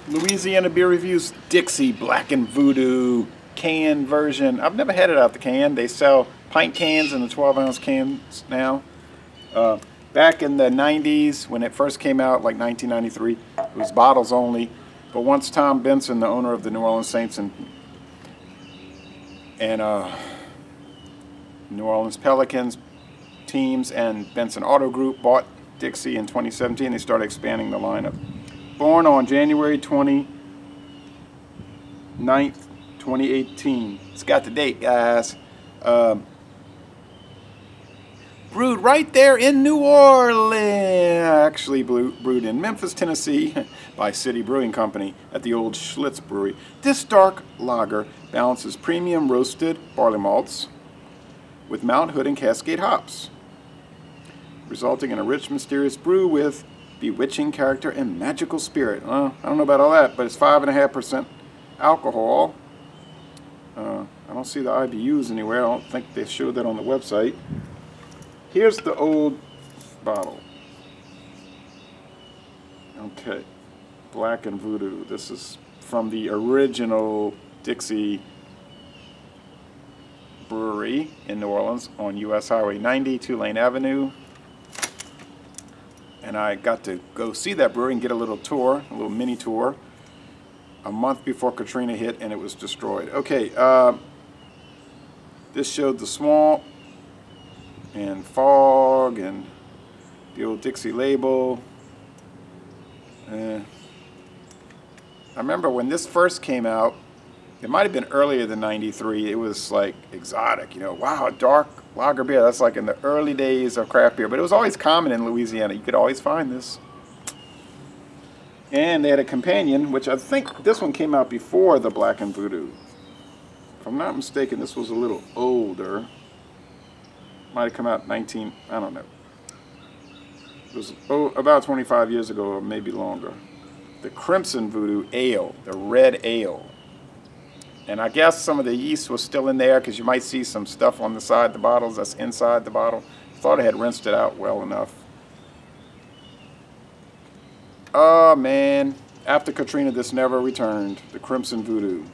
Louisiana Beer Reviews Dixie Blackened Voodoo can version. I've never had it out the can. They sell pint cans and the 12-ounce cans now. Back in the 90s, when it first came out, like 1993, it was bottles only. But once Tom Benson, the owner of the New Orleans Saints and New Orleans Pelicans teams and Benson Auto Group bought Dixie in 2017, they started expanding the lineup. Born on January 29th, 2018. It's got the date, guys. Brewed right there in New Orleans. Actually brewed in Memphis, Tennessee by City Brewing Company at the old Schlitz Brewery. This dark lager balances premium roasted barley malts with Mount Hood and Cascade hops, resulting in a rich, mysterious brew with bewitching character and magical spirit. I don't know about all that, but it's 5.5% alcohol. I don't see the IBUs anywhere. I don't think they showed that on the website. Here's the old bottle. Okay, Blackened Voodoo. This is from the original Dixie Brewery in New Orleans on US Highway 90, Tulane Avenue. And I got to go see that brewery and get a little tour, a little mini tour, a month before Katrina hit and it was destroyed. Okay, this showed the small and fog and the old Dixie label. I remember when this first came out, it might have been earlier than '93. It was like exotic, you know. Wow, dark lager beer. That's like in the early days of craft beer, but it was always common in Louisiana. You could always find this. And they had a companion, which I think this one came out before the Blackened Voodoo. If I'm not mistaken, this was a little older. Might have come out I don't know. It was about 25 years ago or maybe longer. The Crimson Voodoo Ale, the red ale. And I guess some of the yeast was still in there because you might see some stuff on the side of the bottles that's inside the bottle. Thought I had rinsed it out well enough. Oh man, after Katrina this never returned. The Crimson Voodoo.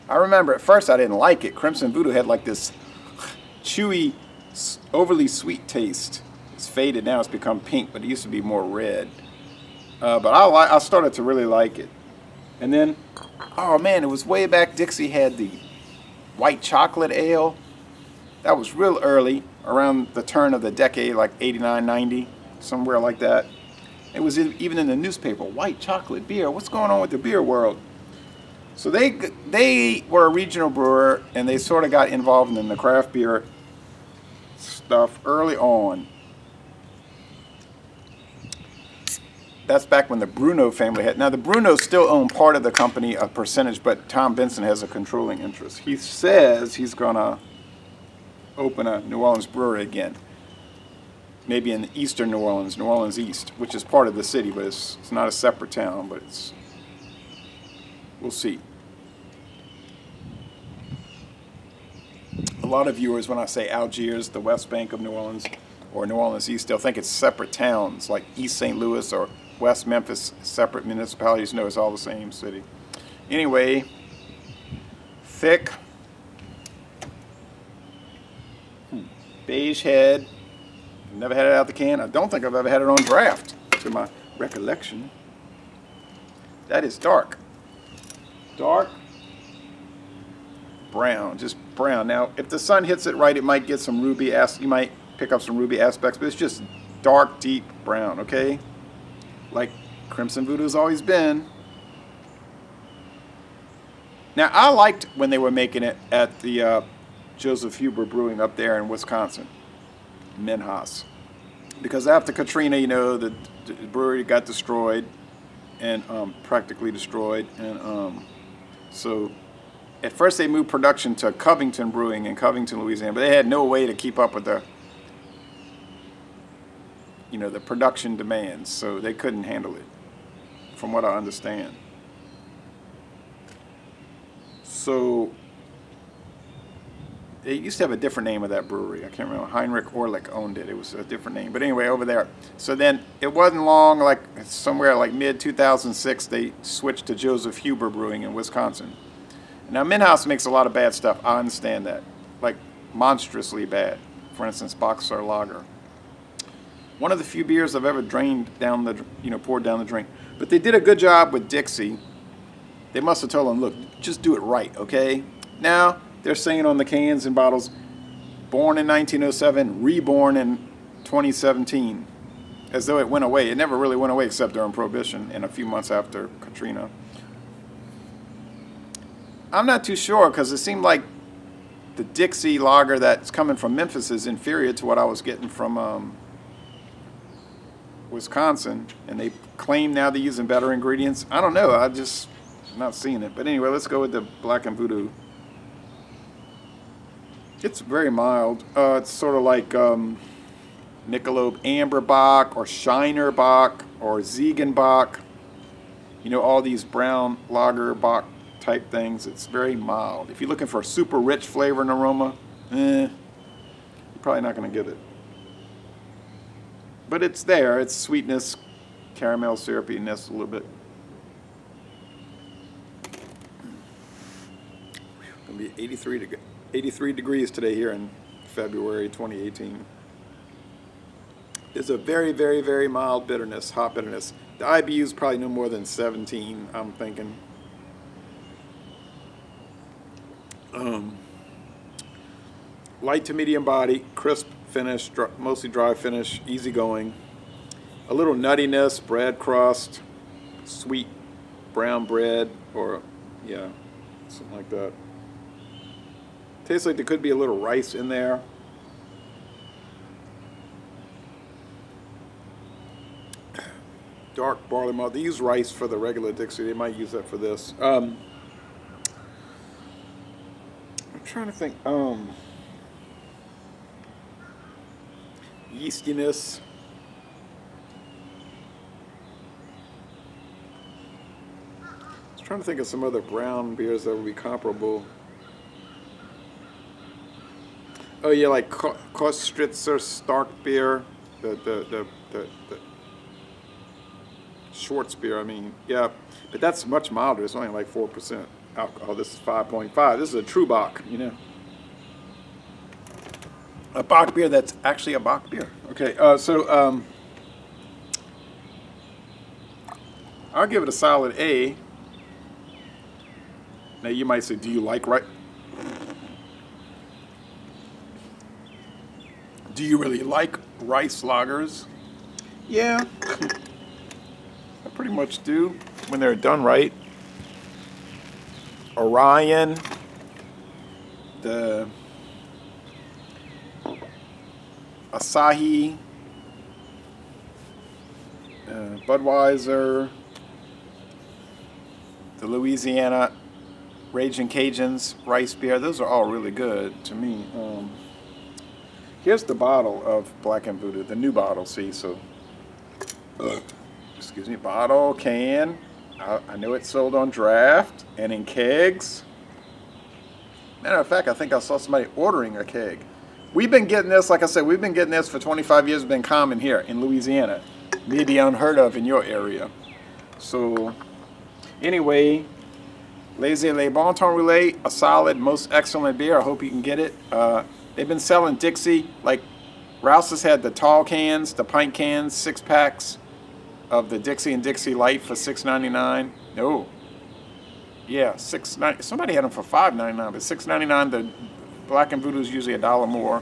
I remember at first I didn't like it. Crimson Voodoo had like this chewy, overly sweet taste. It's faded now, it's become pink, but it used to be more red. But I started to really like it. And then, oh man, it was way back. Dixie had the white chocolate ale. That was real early, around the turn of the decade, like 89, 90, somewhere like that. It was even in the newspaper, white chocolate beer. What's going on with the beer world? So they were a regional brewer, and they sort of got involved in the craft beer stuff early on. That's back when the Bruno family had. Now the Brunos still own part of the company, a percentage, but Tom Benson has a controlling interest. He says he's gonna open a New Orleans brewery again, maybe in eastern New Orleans East, which is part of the city, but it's not a separate town. But it's, we'll see. A lot of viewers, when I say Algiers, the West Bank of New Orleans, or New Orleans East, they'll think it's separate towns like East St. Louis or West Memphis, separate municipalities. No, it's all the same city. Anyway, thick, beige head. Never had it out the can. I don't think I've ever had it on draft, to my recollection. That is dark. Dark brown, just brown. Now, if the sun hits it right, it might get some ruby. You might pick up some ruby aspects, but it's just dark, deep brown. Okay. Like Crimson Voodoo's always been. Now, I liked when they were making it at the Joseph Huber Brewing up there in Wisconsin, Memphis, because after Katrina, you know, the brewery got destroyed and practically destroyed, and so at first they moved production to Covington Brewing in Covington, Louisiana, but they had no way to keep up with the the production demands, so they couldn't handle it, from what I understand. So they used to have a different name of that brewery. I can't remember. Heinrich Orlich owned it. It was a different name. But anyway, over there. So then it wasn't long, like somewhere like mid-2006, they switched to Joseph Huber Brewing in Wisconsin. Now, Minhouse makes a lot of bad stuff. I understand that. Like, monstrously bad. For instance, Boxer Lager. One of the few beers I've ever drained down the, poured down the drain. But they did a good job with Dixie. They must have told them, look, just do it right, okay? Now, they're saying on the cans and bottles, born in 1907, reborn in 2017, as though it went away. It never really went away except during Prohibition and a few months after Katrina. I'm not too sure because it seemed like the Dixie lager that's coming from Memphis is inferior to what I was getting from Wisconsin, and they claim now they're using better ingredients. I don't know. I'm not seeing it. But anyway, let's go with the Blackened Voodoo. It's very mild. It's sort of like Michelob Amber Bock or Shiner Bock or Ziegenbock. All these brown lager Bock type things. It's very mild. If you're looking for a super rich flavor and aroma, you're probably not going to get it. But it's there. It's sweetness, caramel syrupiness a little bit. It's going to be 83 degrees today here in February 2018. There's a very, very, very mild bitterness, hot bitterness. The IBU is probably no more than 17, I'm thinking. Light to medium body, crisp finish, mostly dry finish, easy going. A little nuttiness, bread crust, sweet brown bread, or yeah, something like that. Tastes like there could be a little rice in there. Dark barley malt. They use rice for the regular Dixie. They might use that for this. I'm trying to think. Yeastiness. I was trying to think of some other brown beers that would be comparable. Oh yeah, like Kostritzer Stark beer, the Schwartz beer. I mean, yeah, but that's much milder. It's only like 4% alcohol. This is 5.5. This is a true Bock, a Bock beer that's actually a Bock beer. Okay, so I'll give it a solid A. Now you might say, do you like rice? Do you really like rice lagers? Yeah, I pretty much do when they're done right. Orion, the Asahi, Budweiser, the Louisiana Raging Cajuns rice beer. Those are all really good to me. Here's the bottle of Blackened Voodoo, the new bottle, see, so, excuse me, bottle, can. I know it's sold on draft and in kegs. Matter of fact, I think I saw somebody ordering a keg. We've been getting this, like I said, we've been getting this for 25 years. It's been common here in Louisiana. Maybe unheard of in your area. So, anyway, Laissez les Bon Temps Roulé, a solid, most excellent beer. I hope you can get it. They've been selling Dixie, like Rouse's had the tall cans, the pint cans, 6-packs of the Dixie and Dixie Light for $6.99. No. Yeah, $6.99. Somebody had them for $5.99, but $6.99. The Blackened Voodoo is usually $1 more.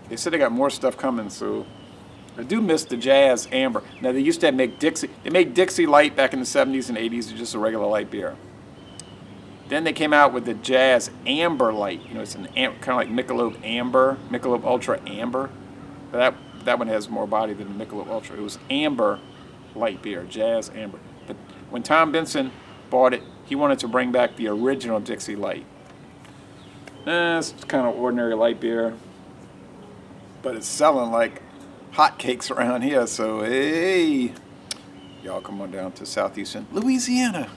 They said they got more stuff coming, so I do miss the Jazz Amber. Now they used to make Dixie. They made Dixie Light back in the 70s and 80s. It's just a regular light beer. Then they came out with the Jazz Amber Light. It's an kind of like Michelob Amber, Michelob Ultra Amber. But that one has more body than the Michelob Ultra. It was Amber light beer, Jazz Amber. But when Tom Benson bought it, he wanted to bring back the original Dixie Light. It's kind of ordinary light beer, but it's selling like hotcakes around here. So hey, y'all come on down to southeastern Louisiana.